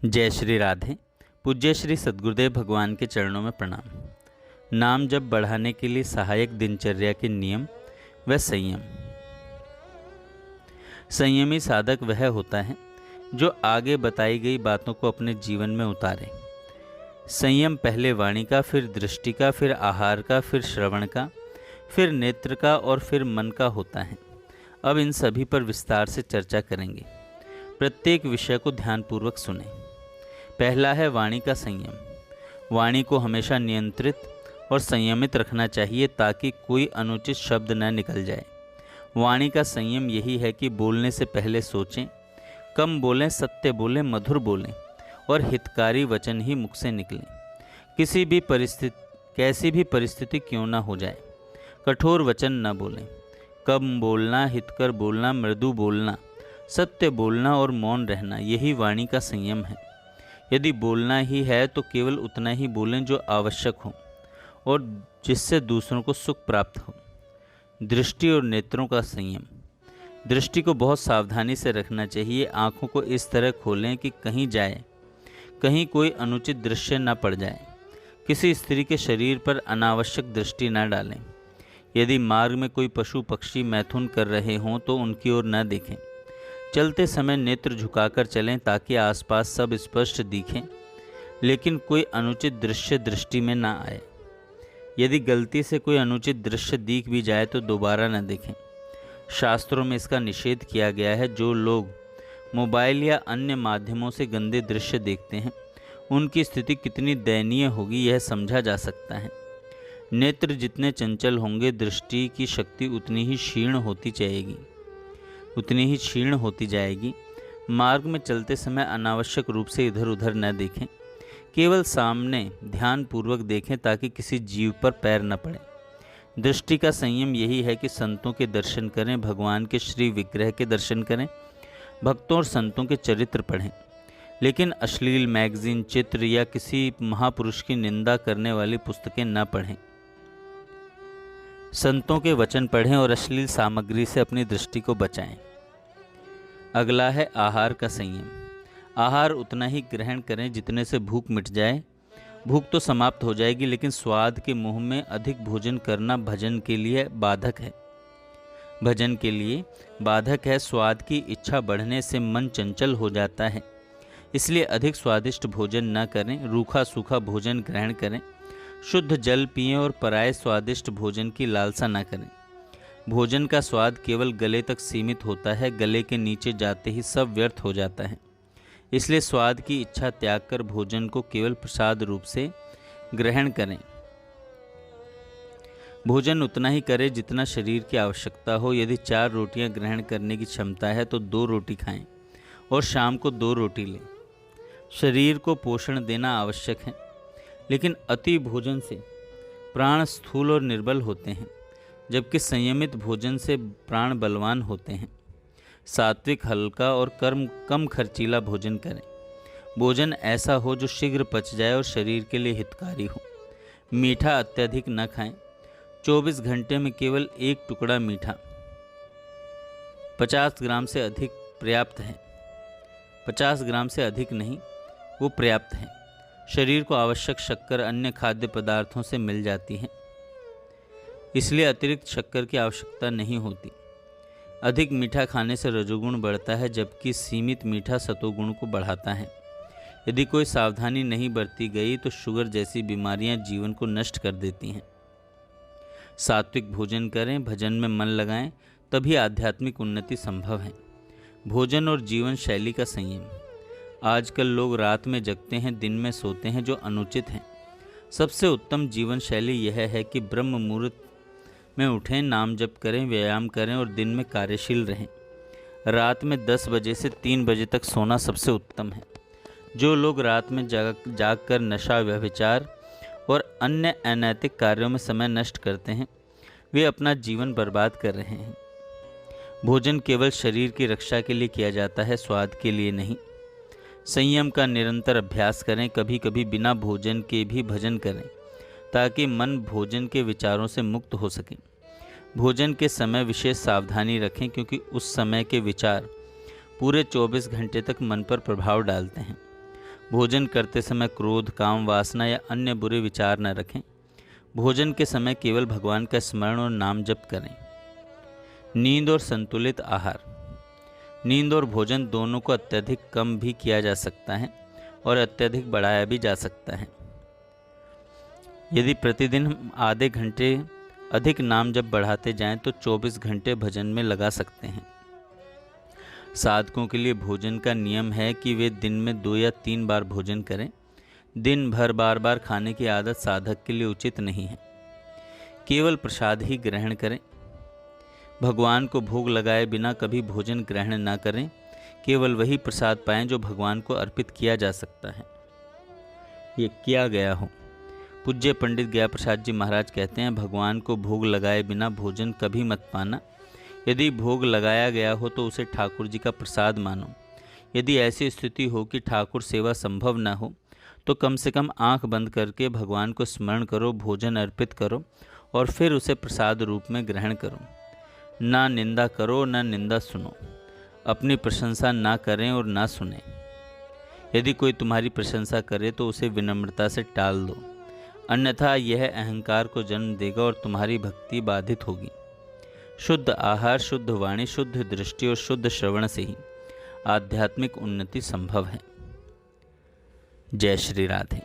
जय श्री राधे। पूज्य श्री सद्गुरुदेव भगवान के चरणों में प्रणाम। नाम जप बढ़ाने के लिए सहायक दिनचर्या के नियम व संयम। संयमी साधक वह होता है जो आगे बताई गई बातों को अपने जीवन में उतारे। संयम पहले वाणी का, फिर दृष्टि का, फिर आहार का, फिर श्रवण का, फिर नेत्र का और फिर मन का होता है। अब इन सभी पर विस्तार से चर्चा करेंगे। प्रत्येक विषय को ध्यानपूर्वक सुनें। पहला है वाणी का संयम। वाणी को हमेशा नियंत्रित और संयमित रखना चाहिए ताकि कोई अनुचित शब्द न निकल जाए। वाणी का संयम यही है कि बोलने से पहले सोचें, कम बोलें, सत्य बोलें, मधुर बोलें और हितकारी वचन ही मुख से निकलें। कैसी भी परिस्थिति क्यों ना हो जाए, कठोर वचन न बोलें। कम बोलना, हितकर बोलना, मृदु बोलना, सत्य बोलना और मौन रहना, यही वाणी का संयम है। यदि बोलना ही है तो केवल उतना ही बोलें जो आवश्यक हो और जिससे दूसरों को सुख प्राप्त हो। दृष्टि और नेत्रों का संयम। दृष्टि को बहुत सावधानी से रखना चाहिए। आँखों को इस तरह खोलें कि कहीं कोई अनुचित दृश्य न पड़ जाए। किसी स्त्री के शरीर पर अनावश्यक दृष्टि न डालें। यदि मार्ग में कोई पशु पक्षी मैथुन कर रहे हों तो उनकी ओर न देखें। चलते समय नेत्र झुकाकर चलें ताकि आसपास सब स्पष्ट दिखें, लेकिन कोई अनुचित दृश्य दृष्टि में ना आए। यदि गलती से कोई अनुचित दृश्य दिख भी जाए तो दोबारा न देखें। शास्त्रों में इसका निषेध किया गया है। जो लोग मोबाइल या अन्य माध्यमों से गंदे दृश्य देखते हैं, उनकी स्थिति कितनी दयनीय होगी यह समझा जा सकता है। नेत्र जितने चंचल होंगे, दृष्टि की शक्ति उतनी ही क्षीण होती जाएगी। मार्ग में चलते समय अनावश्यक रूप से इधर उधर न देखें। केवल सामने ध्यानपूर्वक देखें ताकि किसी जीव पर पैर न पड़े। दृष्टि का संयम यही है कि संतों के दर्शन करें, भगवान के श्री विग्रह के दर्शन करें, भक्तों और संतों के चरित्र पढ़ें, लेकिन अश्लील मैगजीन, चित्र या किसी महापुरुष की निंदा करने वाली पुस्तकें न पढ़ें। संतों के वचन पढ़ें और अश्लील सामग्री से अपनी दृष्टि को बचाएं। अगला है आहार का संयम। आहार उतना ही ग्रहण करें जितने से भूख मिट जाए। भूख तो समाप्त हो जाएगी, लेकिन स्वाद के मुंह में अधिक भोजन करना भजन के लिए बाधक है। स्वाद की इच्छा बढ़ने से मन चंचल हो जाता है, इसलिए अधिक स्वादिष्ट भोजन न करें। रूखा सूखा भोजन ग्रहण करें। शुद्ध जल पिएं और पराये स्वादिष्ट भोजन की लालसा न करें। भोजन का स्वाद केवल गले तक सीमित होता है, गले के नीचे जाते ही सब व्यर्थ हो जाता है। इसलिए स्वाद की इच्छा त्याग कर भोजन को केवल प्रसाद रूप से ग्रहण करें। भोजन उतना ही करें जितना शरीर की आवश्यकता हो। यदि 4 रोटियां ग्रहण करने की क्षमता है तो 2 रोटी खाएं और शाम को 2 रोटी लें। शरीर को पोषण देना आवश्यक है, लेकिन अति भोजन से प्राण स्थूल और निर्बल होते हैं, जबकि संयमित भोजन से प्राण बलवान होते हैं। सात्विक, हल्का और कम खर्चीला भोजन करें। भोजन ऐसा हो जो शीघ्र पच जाए और शरीर के लिए हितकारी हो। मीठा अत्यधिक न खाएं। 24 घंटे में केवल 1 टुकड़ा मीठा 50 ग्राम से अधिक पर्याप्त है। 50 ग्राम से अधिक नहीं, वो पर्याप्त है। शरीर को आवश्यक शक्कर अन्य खाद्य पदार्थों से मिल जाती है, इसलिए अतिरिक्त शक्कर की आवश्यकता नहीं होती। अधिक मीठा खाने से रजोगुण बढ़ता है, जबकि सीमित मीठा सतोगुण को बढ़ाता है। यदि कोई सावधानी नहीं बरती गई तो शुगर जैसी बीमारियां जीवन को नष्ट कर देती हैं। सात्विक भोजन करें, भजन में मन लगाएं, तभी आध्यात्मिक उन्नति संभव है। भोजन और जीवन शैली का संयम। आजकल लोग रात में जगते हैं, दिन में सोते हैं, जो अनुचित है। सबसे उत्तम जीवन शैली यह है कि ब्रह्म मुहूर्त में उठें, नाम जप करें, व्यायाम करें और दिन में कार्यशील रहें। रात में 10 बजे से 3 बजे तक सोना सबसे उत्तम है। जो लोग रात में जाग कर नशा, व्यभिचार और अन्य अनैतिक कार्यों में समय नष्ट करते हैं, वे अपना जीवन बर्बाद कर रहे हैं। भोजन केवल शरीर की रक्षा के लिए किया जाता है, स्वाद के लिए नहीं। संयम का निरंतर अभ्यास करें। कभी कभी बिना भोजन के भी भजन करें ताकि मन भोजन के विचारों से मुक्त हो सके। भोजन के समय विशेष सावधानी रखें, क्योंकि उस समय के विचार पूरे 24 घंटे तक मन पर प्रभाव डालते हैं। भोजन करते समय क्रोध, काम, वासना या अन्य बुरे विचार न रखें। भोजन के समय केवल भगवान का स्मरण और नाम जप करें। नींद और संतुलित आहार। नींद और भोजन दोनों को अत्यधिक कम भी किया जा सकता है और अत्यधिक बढ़ाया भी जा सकता है। यदि प्रतिदिन हम आधे घंटे अधिक नाम जप बढ़ाते जाएं तो 24 घंटे भजन में लगा सकते हैं। साधकों के लिए भोजन का नियम है कि वे दिन में 2 या 3 बार भोजन करें। दिन भर बार बार खाने की आदत साधक के लिए उचित नहीं है। केवल प्रसाद ही ग्रहण करें। भगवान को भोग लगाए बिना कभी भोजन ग्रहण न करें। केवल वही प्रसाद पाएं जो भगवान को अर्पित किया जा सकता है, ये किया गया हो। पूज्य पंडित गया प्रसाद जी महाराज कहते हैं, भगवान को भोग लगाए बिना भोजन कभी मत पाना। यदि भोग लगाया गया हो तो उसे ठाकुर जी का प्रसाद मानो। यदि ऐसी स्थिति हो कि ठाकुर सेवा संभव न हो तो कम से कम आंख बंद करके भगवान को स्मरण करो, भोजन अर्पित करो और फिर उसे प्रसाद रूप में ग्रहण करो। ना निंदा करो, ना निंदा सुनो। अपनी प्रशंसा ना करें और ना सुने। यदि कोई तुम्हारी प्रशंसा करे तो उसे विनम्रता से टाल दो, अन्यथा यह अहंकार को जन्म देगा और तुम्हारी भक्ति बाधित होगी। शुद्ध आहार, शुद्ध वाणी, शुद्ध दृष्टि और शुद्ध श्रवण से ही आध्यात्मिक उन्नति संभव है। जय श्री राधे।